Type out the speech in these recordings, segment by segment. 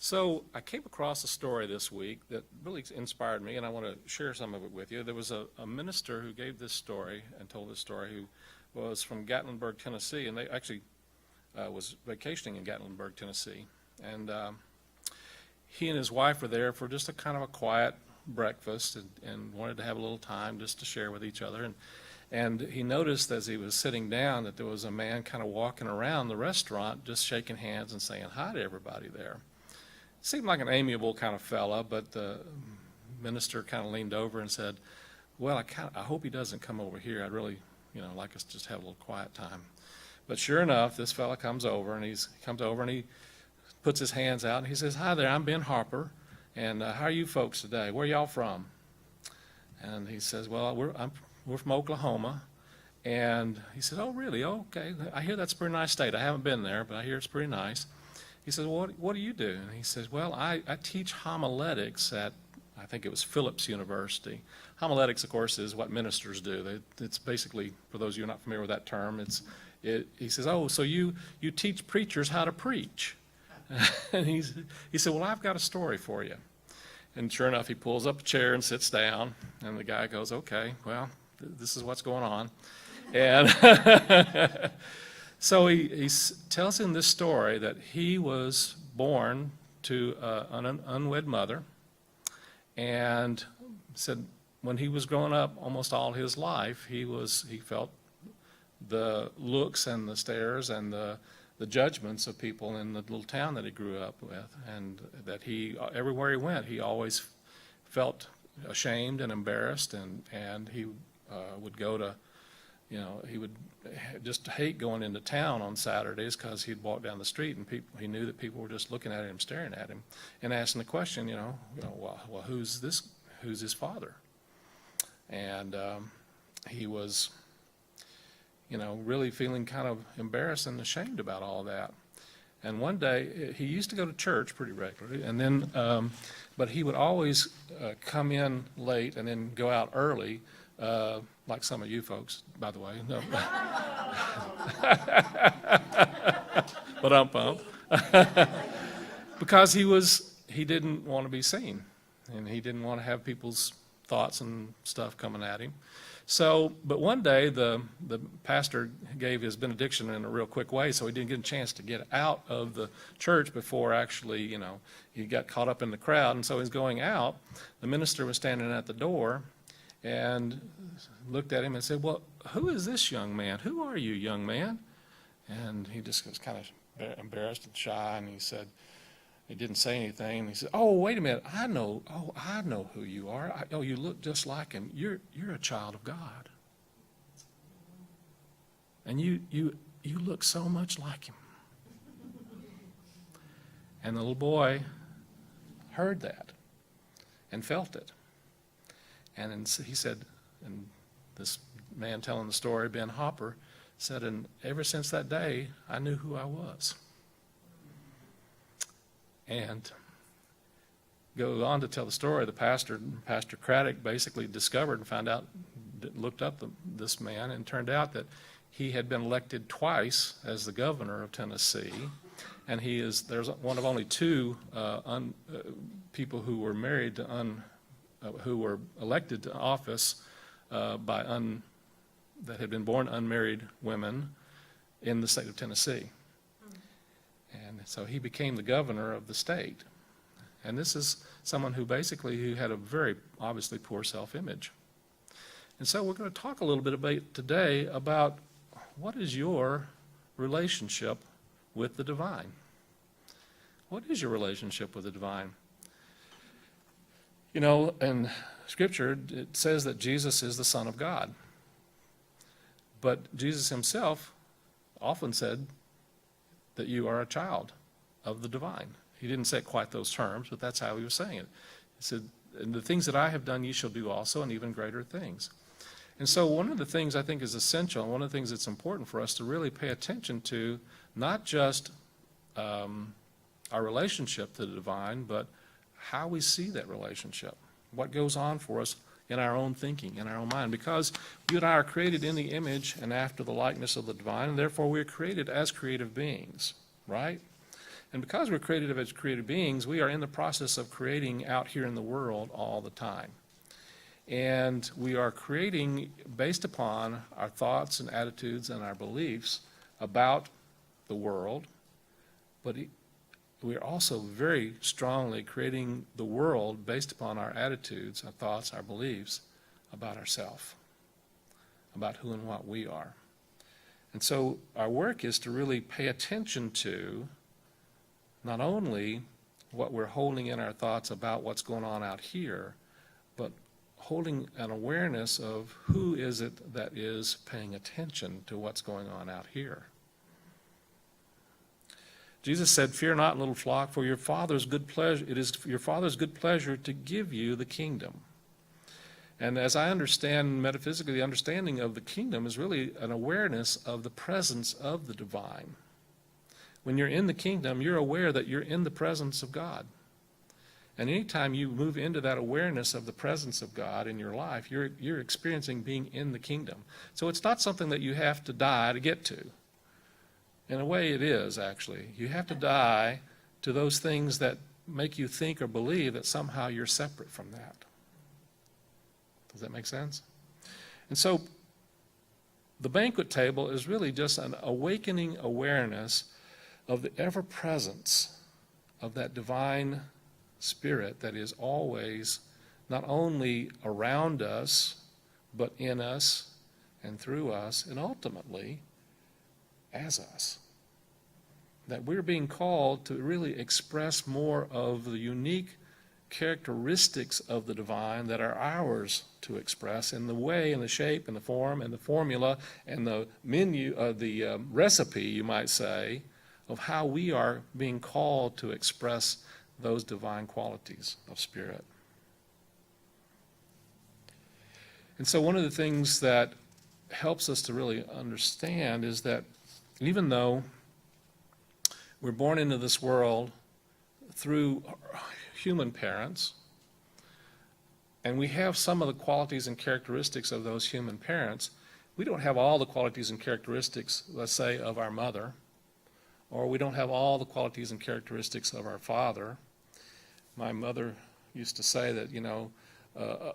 So I came across a story this week that really inspired me, and I want to share some of it with you. There was a minister who gave this story and told this story who was from Gatlinburg, Tennessee, and they actually was vacationing in Gatlinburg, Tennessee. And he and his wife were there for just a kind of a quiet breakfast and wanted to have a little time just to share with each other. And he noticed as he was sitting down that there was a man kind of walking around the restaurant just shaking hands and saying hi to everybody there. Seemed like an amiable kind of fella, but the minister kind of leaned over and said, well, I hope he doesn't come over here. I'd really, like us to just have a little quiet time. But sure enough, this fella comes over and he puts his hands out and he says, hi there, I'm Ben Harper, and how are you folks today? Where y'all from? And he says, well, we're from Oklahoma. And he says, oh, really? Oh, okay. I hear that's a pretty nice state. I haven't been there, but I hear it's pretty nice. He says, well, what do you do? And he says, well, I teach homiletics at, I think it was Phillips University. Homiletics, of course, is what ministers do. It's basically, for those of you who are not familiar with that term, he says, oh, so you teach preachers how to preach. And he said, well, I've got a story for you. And sure enough, he pulls up a chair and sits down, and the guy goes, okay, well, this is what's going on. And so he tells him this story that he was born to an unwed mother, and said when he was growing up, almost all his life, he felt the looks and the stares and the judgments of people in the little town that he grew up with, and that everywhere he went, he always felt ashamed and embarrassed, and he would go to, he would just hate going into town on Saturdays because he'd walk down the street and he knew that people were just looking at him, staring at him, and asking the question, well, who's his father? And he was, really feeling kind of embarrassed and ashamed about all that. And one day, he used to go to church pretty regularly, and then, but he would always come in late and then go out early, like some of you folks, by the way. No. But because he didn't want to be seen, and he didn't want to have people's thoughts and stuff coming at him. So, but one day the pastor gave his benediction in a real quick way, so he didn't get a chance to get out of the church before actually, he got caught up in the crowd. And so he's going out. The minister was standing at the door and looked at him and said, well, who is this young man? Who are you, young man? And he just was kind of embarrassed and shy, and he didn't say anything. He said, oh, wait a minute, I know who you are. You look just like him. You're a child of God. And you look so much like him. And the little boy heard that and felt it. And he said, and this man telling the story, Ben Hopper, said, and ever since that day, I knew who I was. And go on to tell the story, Pastor Craddock basically discovered and found out, looked up this man, and turned out that he had been elected twice as the governor of Tennessee, and there's one of only two people who were married to who were elected to office that had been born unmarried women in the state of Tennessee. And so he became the governor of the state. And this is someone who had a very obviously poor self-image. And so we're going to talk a little bit today about what is your relationship with the divine? What is your relationship with the divine? In Scripture, it says that Jesus is the Son of God. But Jesus himself often said that you are a child of the divine. He didn't say it quite those terms, but that's how he was saying it. He said, and the things that I have done, ye shall do also, and even greater things. And so one of the things I think is essential, and one of the things that's important for us to really pay attention to, not just our relationship to the divine, but how we see that relationship, what goes on for us in our own thinking, in our own mind, because you and I are created in the image and after the likeness of the divine, and therefore we're created as creative beings, right? And because we're created as created beings, we are in the process of creating out here in the world all the time. And we are creating based upon our thoughts and attitudes and our beliefs about the world, but we are also very strongly creating the world based upon our attitudes, our thoughts, our beliefs about ourselves, about who and what we are. And so our work is to really pay attention to not only what we're holding in our thoughts about what's going on out here, but holding an awareness of who is it that is paying attention to what's going on out here. Jesus said, "Fear not, little flock, for your Father's good pleasure, it is your Father's good pleasure to give you the kingdom." And as I understand metaphysically, the understanding of the kingdom is really an awareness of the presence of the divine. When you're in the kingdom, you're aware that you're in the presence of God. And anytime you move into that awareness of the presence of God in your life, you're experiencing being in the kingdom. So it's not something that you have to die to get to. In a way, it is, actually. You have to die to those things that make you think or believe that somehow you're separate from that. Does that make sense? And so the banquet table is really just an awakening awareness of the ever-presence of that divine spirit that is always not only around us, but in us and through us, and ultimately as us. That we're being called to really express more of the unique characteristics of the divine that are ours to express in the way and the shape and the form and the formula and the menu, the recipe, you might say, of how we are being called to express those divine qualities of spirit. And so one of the things that helps us to really understand is that even though we're born into this world through human parents, and we have some of the qualities and characteristics of those human parents, we don't have all the qualities and characteristics, let's say, of our mother, or we don't have all the qualities and characteristics of our father. My mother used to say that,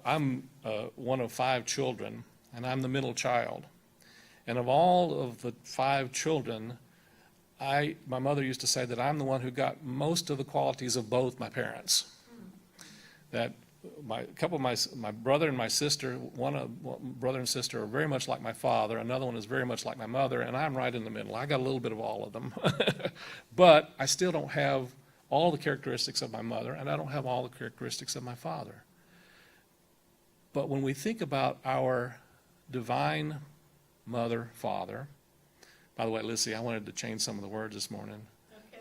I'm one of 5 children, and I'm the middle child. And of all of the 5 children, my mother used to say that I'm the one who got most of the qualities of both my parents. That my brother and my sister, brother and sister are very much like my father, another one is very much like my mother, and I'm right in the middle. I got a little bit of all of them. But I still don't have all the characteristics of my mother, and I don't have all the characteristics of my father. But when we think about our divine mother, father, by the way, Lissy, I wanted to change some of the words this morning.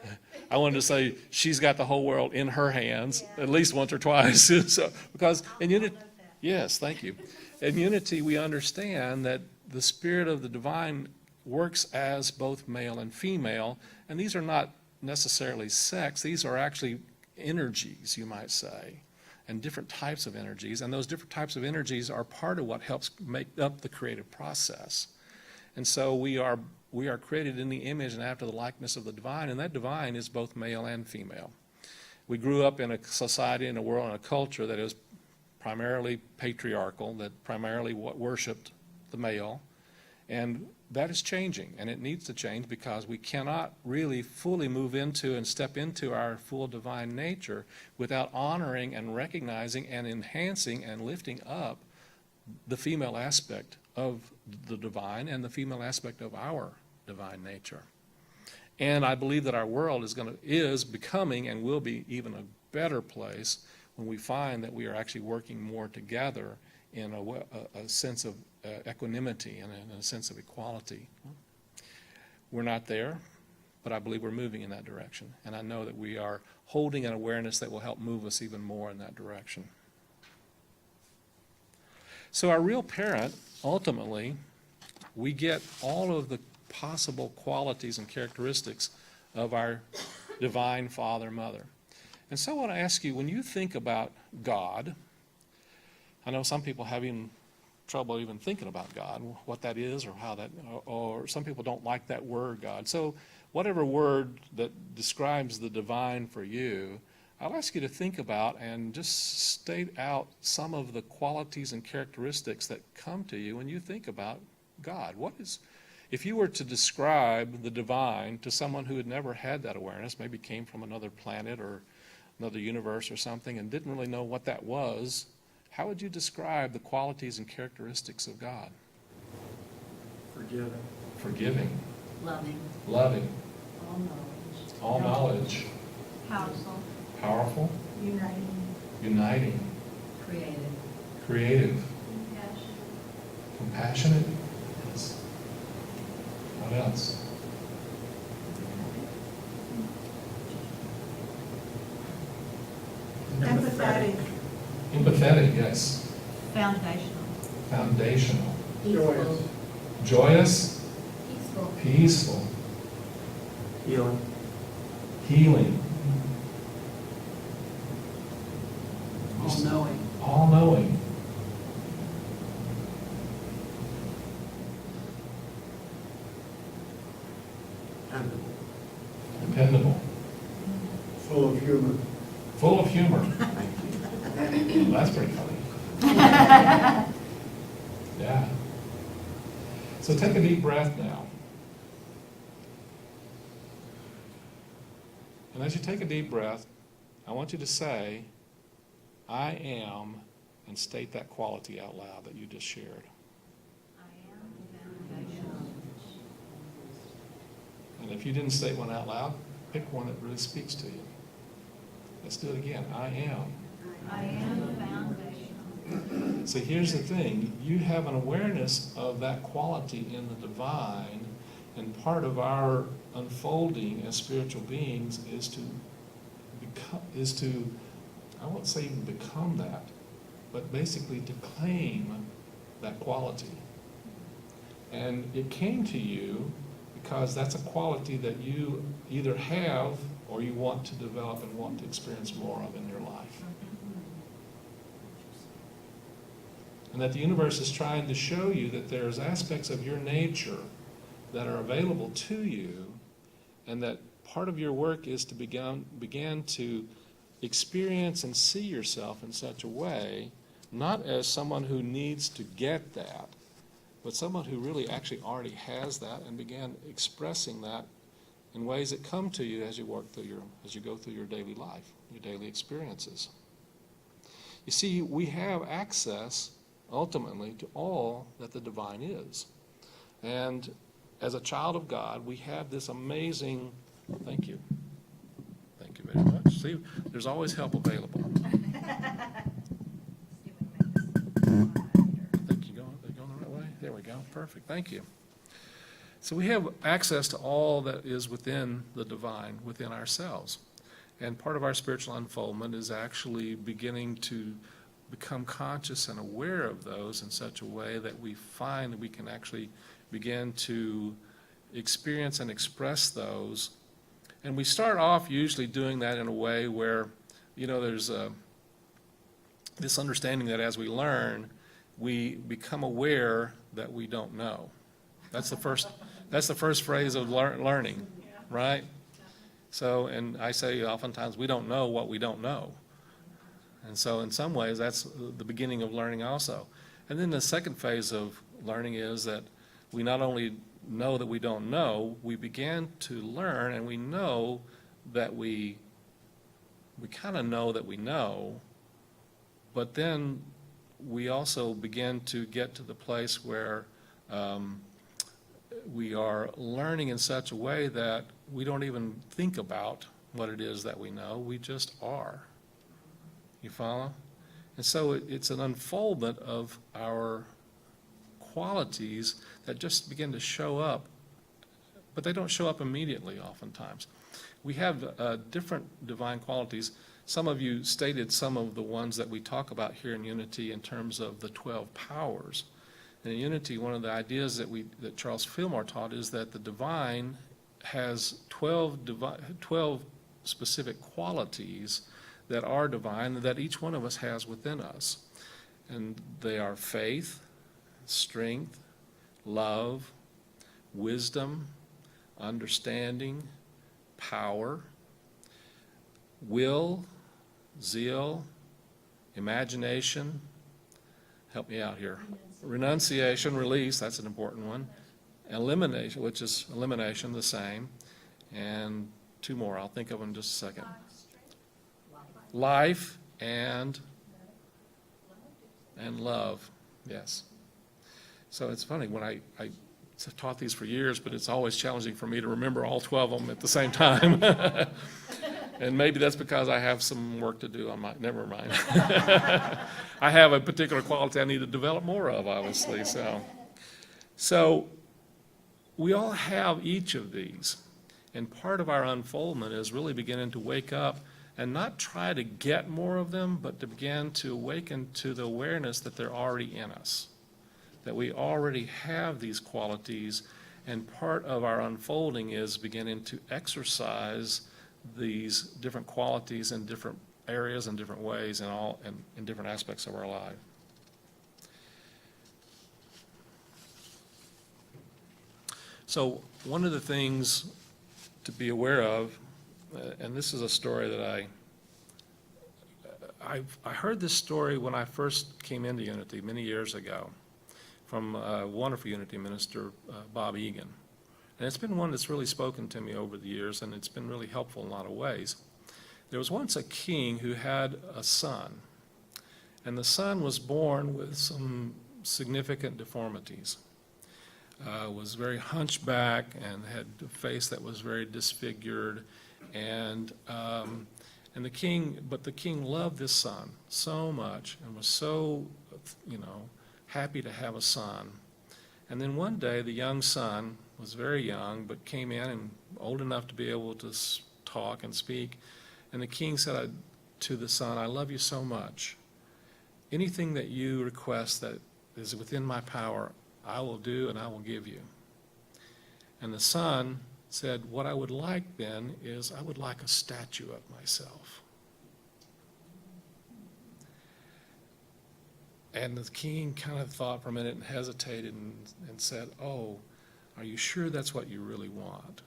Okay. I wanted to say she's got the whole world in her hands, at least once or twice. So, because in unity, yes, thank you. In unity, we understand that the spirit of the divine works as both male and female, and these are not necessarily sex. These are actually energies, you might say, and different types of energies. And those different types of energies are part of what helps make up the creative process. And so we are created in the image and after the likeness of the divine, and that divine is both male and female. We grew up in a society, in a world, in a culture that is primarily patriarchal, that primarily worshipped the male, and that is changing, and it needs to change because we cannot really fully move into and step into our full divine nature without honoring and recognizing and enhancing and lifting up the female aspect of the divine and the female aspect of our divine nature. And I believe that our world is becoming and will be even a better place when we find that we are actually working more together in a sense of equanimity and in a sense of equality. We're not there, but I believe we're moving in that direction. And I know that we are holding an awareness that will help move us even more in that direction. So our real parent, ultimately, we get all of the possible qualities and characteristics of our divine father, mother. And so I want to ask you, when you think about God, I know some people have trouble even thinking about God, what that is or how that, or some people don't like that word God. So whatever word that describes the divine for you, I'll ask you to think about and just state out some of the qualities and characteristics that come to you when you think about God. If you were to describe the divine to someone who had never had that awareness, maybe came from another planet or another universe or something and didn't really know what that was, how would you describe the qualities and characteristics of God? Forgiving. Loving. All knowledge. Powerful. Uniting. Creative. Compassionate. Yes. What else? Empathetic, yes. Foundational. Joyous. Peaceful. Healing. All-knowing. Dependable. Full of humor. Well, that's pretty funny. Yeah. So take a deep breath now. And as you take a deep breath, I want you to say, I am, and state that quality out loud that you just shared. And if you didn't state one out loud, pick one that really speaks to you. Let's do it again. I am foundational. So here's the thing. You have an awareness of that quality in the divine, and part of our unfolding as spiritual beings is to I won't say even become that, but basically to claim that quality. And it came to you because that's a quality that you either have or you want to develop and want to experience more of in your life. And that the universe is trying to show you that there's aspects of your nature that are available to you, and that part of your work is to begin to experience and see yourself in such a way, not as someone who needs to get that, but someone who really actually already has that, and began expressing that in ways that come to you as you go through your daily life, your daily experiences. You see, we have access ultimately to all that the divine is. And as a child of God, we have this amazing, thank you. Thank you very much. See, there's always help available. I think you're going the right way. There we go. Perfect. Thank you. So we have access to all that is within the divine, within ourselves. And part of our spiritual unfoldment is actually beginning to become conscious and aware of those in such a way that we find that we can actually begin to experience and express those. And we start off usually doing that in a way where, there's this understanding that as we learn, we become aware that we don't know. That's the first phrase of learning, right? So, and I say oftentimes we don't know what we don't know. And so in some ways that's the beginning of learning also. And then the second phase of learning is that we not only know that we don't know, we begin to learn, and we know that we kind of know that we know, but then we also begin to get to the place where we are learning in such a way that we don't even think about what it is that we know, we just are. You follow? And so it's an unfoldment of our qualities that just begin to show up, but they don't show up immediately oftentimes. We have different divine qualities. Some of you stated some of the ones that we talk about here in Unity in terms of the 12 powers. And in Unity, one of the ideas that Charles Fillmore taught is that the divine has 12 specific qualities that are divine, that each one of us has within us. And they are faith, strength, love, wisdom, understanding, power, will, zeal, imagination. Help me out here. Renunciation, release, that's an important one. Elimination, which is elimination, the same. And two more, I'll think of them in just a second. Life and love, yes. So it's funny, when I taught these for years, but it's always challenging for me to remember all 12 of them at the same time. And maybe that's because I have some work to do on my, never mind. I have a particular quality I need to develop more of, obviously. So we all have each of these. And part of our unfoldment is really beginning to wake up and not try to get more of them, but to begin to awaken to the awareness that they're already in us, that we already have these qualities, and part of our unfolding is beginning to exercise these different qualities in different areas and different ways in different aspects of our life. So one of the things to be aware of, and this is a story that I heard this story when I first came into Unity many years ago from a wonderful Unity minister, Bob Egan. And it's been one that's really spoken to me over the years, and it's been really helpful in a lot of ways. There was once a king who had a son, and the son was born with some significant deformities. Was very hunchback and had a face that was very disfigured, and the king loved this son so much and was so, happy to have a son. And then one day the young son was very young, but came in and old enough to be able to talk and speak. And the king said to the son, "I love you so much. Anything that you request that is within my power, I will do and I will give you." And the son said, "What I would like then is I would like a statue of myself." And the king kind of thought for a minute and hesitated and said, "Oh, are you sure that's what you really want?"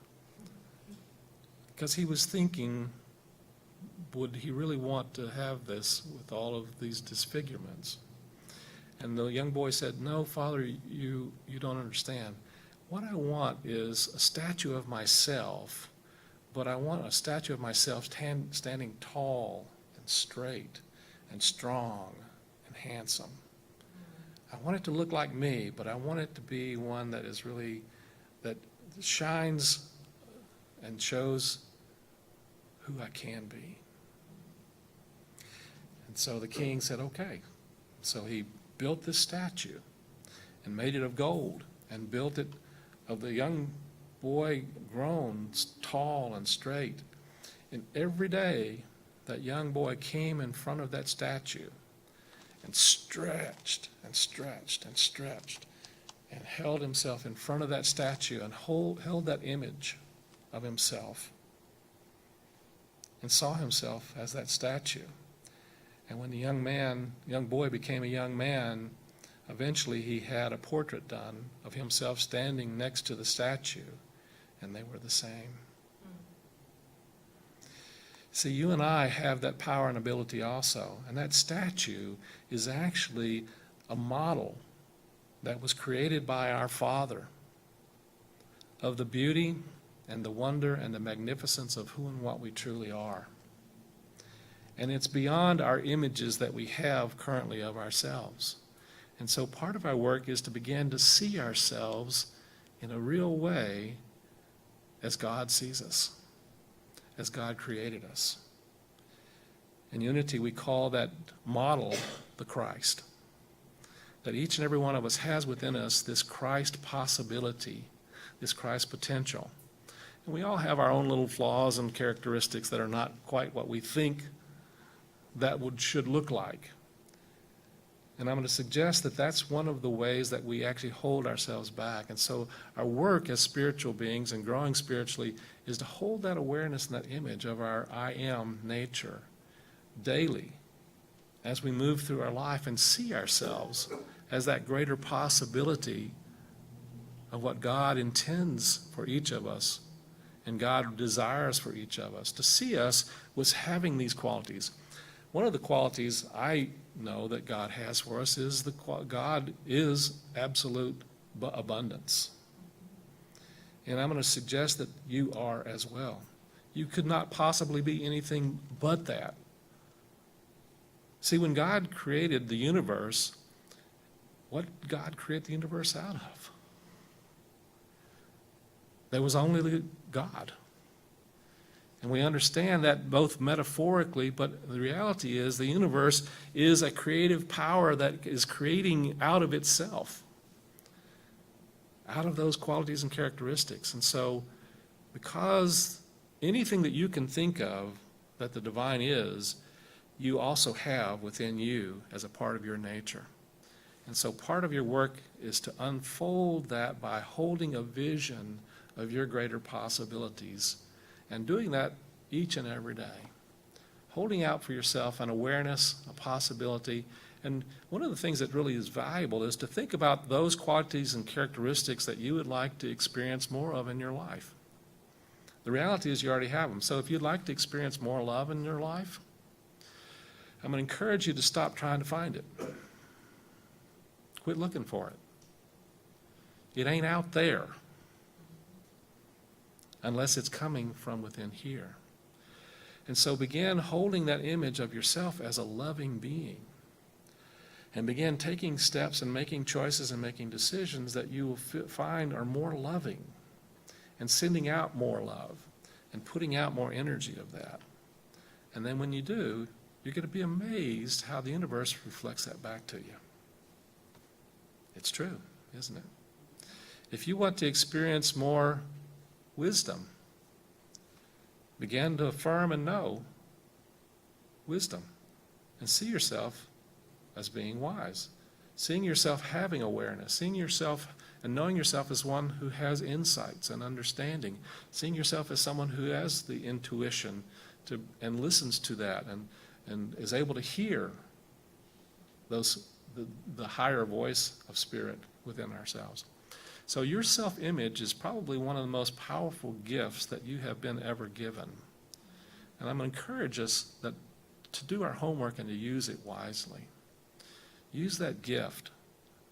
Because he was thinking, would he really want to have this with all of these disfigurements? And the young boy said, "No, Father, you don't understand. What I want is a statue of myself, but I want a statue of myself standing tall and straight and strong and handsome. I want it to look like me, but I want it to be one that is really, that shines and shows who I can be." And so the king said, "Okay." So he built this statue and made it of gold and built it of the young boy grown tall and straight. And every day that young boy came in front of that statue and stretched and stretched and stretched and held himself in front of that statue and held that image of himself and saw himself as that statue. And when the young boy became a young man, eventually he had a portrait done of himself standing next to the statue, and they were the same. See, you and I have that power and ability also, and that statue is actually a model that was created by our Father of the beauty and the wonder and the magnificence of who and what we truly are. And it's beyond our images that we have currently of ourselves. And so part of our work is to begin to see ourselves in a real way as God sees us, as God created us. In Unity, we call that model the Christ. That each and every one of us has within us this Christ possibility, this Christ potential. And we all have our own little flaws and characteristics that are not quite what we think that should look like. And I'm going to suggest that that's one of the ways that we actually hold ourselves back. And so our work as spiritual beings and growing spiritually is to hold that awareness and that image of our I am nature daily as we move through our life and see ourselves as that greater possibility of what God intends for each of us and God desires for each of us, to see us was having these qualities. One of the qualities I know that God has for us is God is absolute abundance. And I'm going to suggest that you are as well. You could not possibly be anything but that. See, when God created the universe, what did God create the universe out of? There was only God. And we understand that both metaphorically, but the reality is the universe is a creative power that is creating out of itself, out of those qualities and characteristics. And so, because anything that you can think of that the divine is, you also have within you as a part of your nature. And so part of your work is to unfold that by holding a vision of your greater possibilities and doing that each and every day. Holding out for yourself an awareness, a possibility. And one of the things that really is valuable is to think about those qualities and characteristics that you would like to experience more of in your life. The reality is you already have them. So if you'd like to experience more love in your life, I'm going to encourage you to stop trying to find it. Quit looking for it. It ain't out there unless it's coming from within here. And so begin holding that image of yourself as a loving being. And begin taking steps and making choices and making decisions that you will find are more loving, and sending out more love and putting out more energy of that. And then when you do, you're going to be amazed how the universe reflects that back to you. It's true, isn't it? If you want to experience more wisdom, begin to affirm and know wisdom and see yourself as being wise, seeing yourself having awareness, seeing yourself and knowing yourself as one who has insights and understanding, seeing yourself as someone who has the intuition and listens to that and is able to hear the higher voice of spirit within ourselves. So your self-image is probably one of the most powerful gifts that you have been ever given. And I'm going to encourage us to do our homework and to use it wisely. Use that gift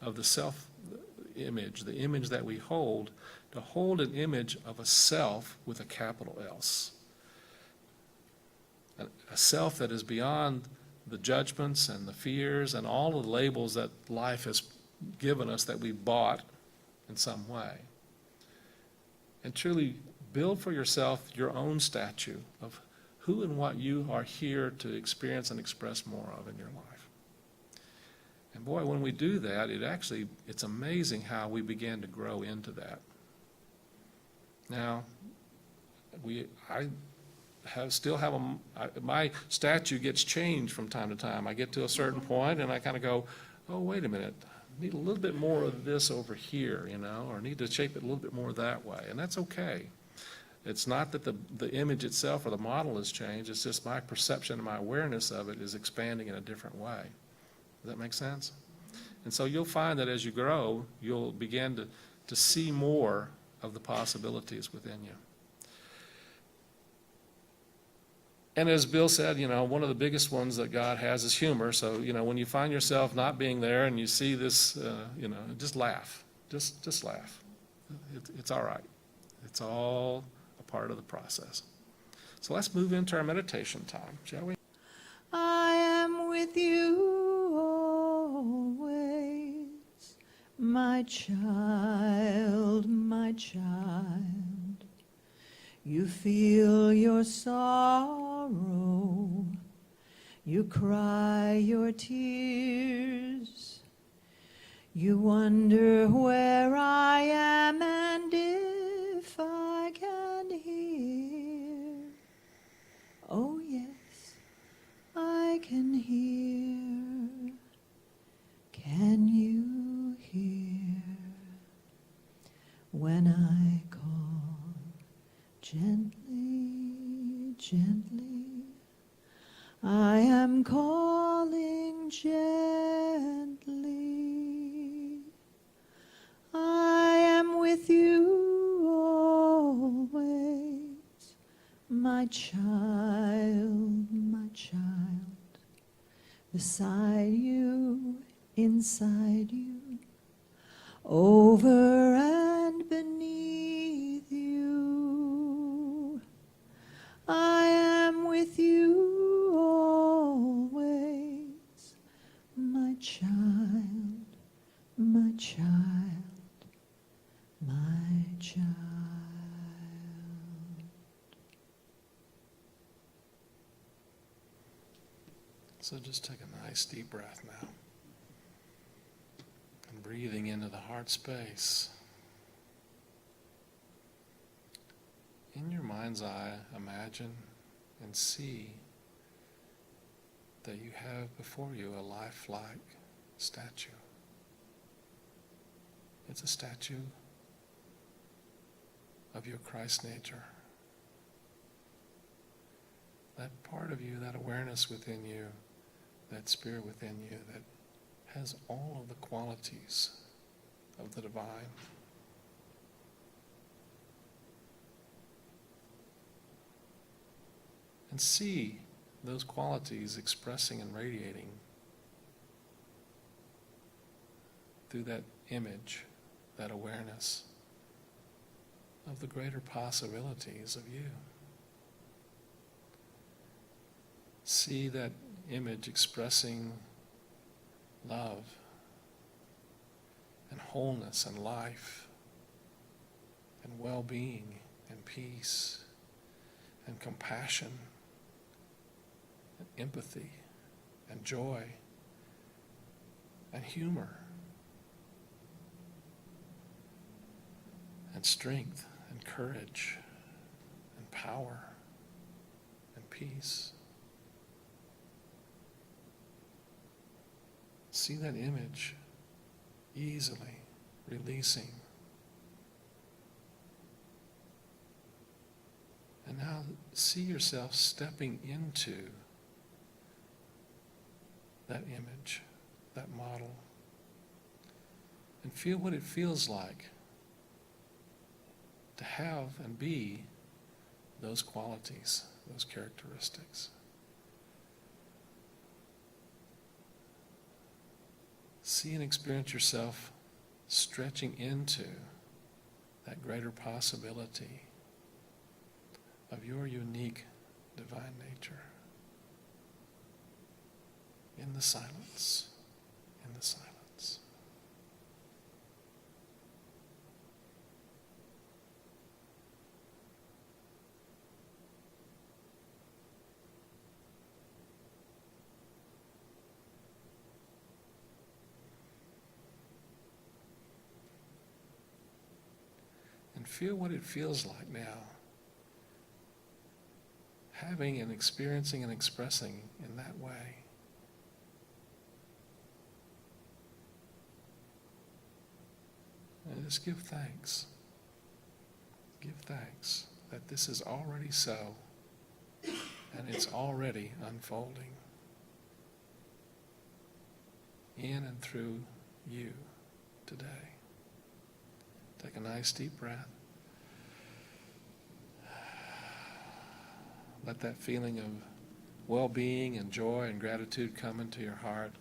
of the self-image, the image that we hold, to hold an image of a self with a capital S. A self that is beyond the judgments and the fears and all the labels that life has given us that we bought in some way. And truly build for yourself your own statue of who and what you are here to experience and express more of in your life. And boy, when we do that, it's amazing how we begin to grow into that. Now, my statue gets changed from time to time. I get to a certain point and I kind of go, oh, wait a minute, I need a little bit more of this over here, or need to shape it a little bit more that way. And that's okay. It's not that the image itself or the model has changed, it's just my perception and my awareness of it is expanding in a different way. Does that make sense? And so you'll find that as you grow, you'll begin to see more of the possibilities within you. And as Bill said, one of the biggest ones that God has is humor. So, when you find yourself not being there and you see this, just laugh. Just laugh. It's all right. It's all a part of the process. So let's move into our meditation time, shall we? I am with you always, my child, my child. You feel your sorrow, you cry your tears, you wonder where I am and if I can hear. Oh yes, I can hear. Can you hear when I call? Gently, gently, I am calling gently. I am with with you always, my child, beside you, inside you, over and beneath you. I am with you always, my child, my child, my child. So just take a nice deep breath now. And breathing into the heart space. In your mind's eye, imagine and see that you have before you a lifelike statue. It's a statue of your Christ nature. That part of you, that awareness within you, that spirit within you that has all of the qualities of the divine. And see those qualities expressing and radiating through that image, that awareness of the greater possibilities of you. See that image expressing love and wholeness and life and well-being and peace and compassion and empathy and joy and humor and strength and courage and power and peace. See that image easily releasing. And now see yourself stepping into that image, that model, and feel what it feels like to have and be those qualities, those characteristics. See and experience yourself stretching into that greater possibility of your unique divine nature. In the silence, in the silence. And feel what it feels like now, having and experiencing and expressing in that way. And just give thanks. Give thanks that this is already so, and it's already unfolding in and through you today. Take a nice deep breath. Let that feeling of well-being and joy and gratitude come into your heart,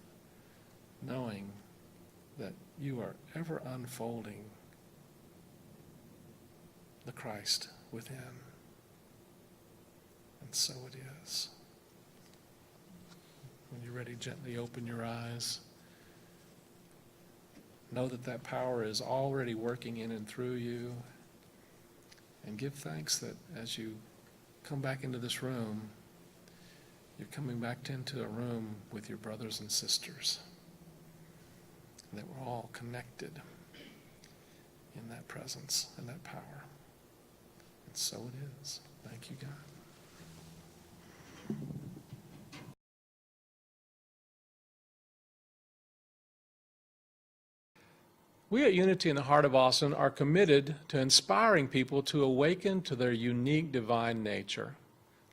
knowing that you are ever unfolding the Christ within. And so it is. When you're ready, gently open your eyes. Know that that power is already working in and through you. And give thanks that as you come back into this room, you're coming back into a room with your brothers and sisters. And that we're all connected in that presence and that power. And so it is. Thank you, God. We at Unity in the Heart of Austin are committed to inspiring people to awaken to their unique divine nature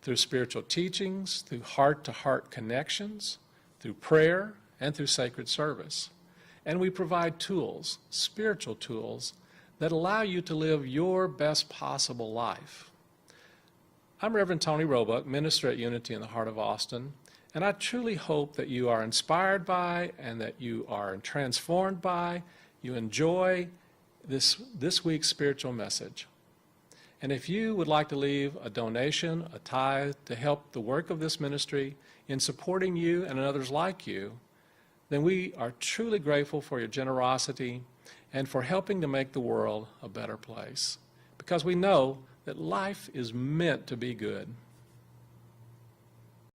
through spiritual teachings, through heart-to-heart connections, through prayer, and through sacred service. And we provide tools, spiritual tools, that allow you to live your best possible life. I'm Reverend Tony Roebuck, minister at Unity in the heart of Austin, and I truly hope that you are inspired by and that you are transformed by, you enjoy this week's spiritual message. And if you would like to leave a donation, a tithe, to help the work of this ministry in supporting you and others like you, then we are truly grateful for your generosity and for helping to make the world a better place. Because we know that life is meant to be good.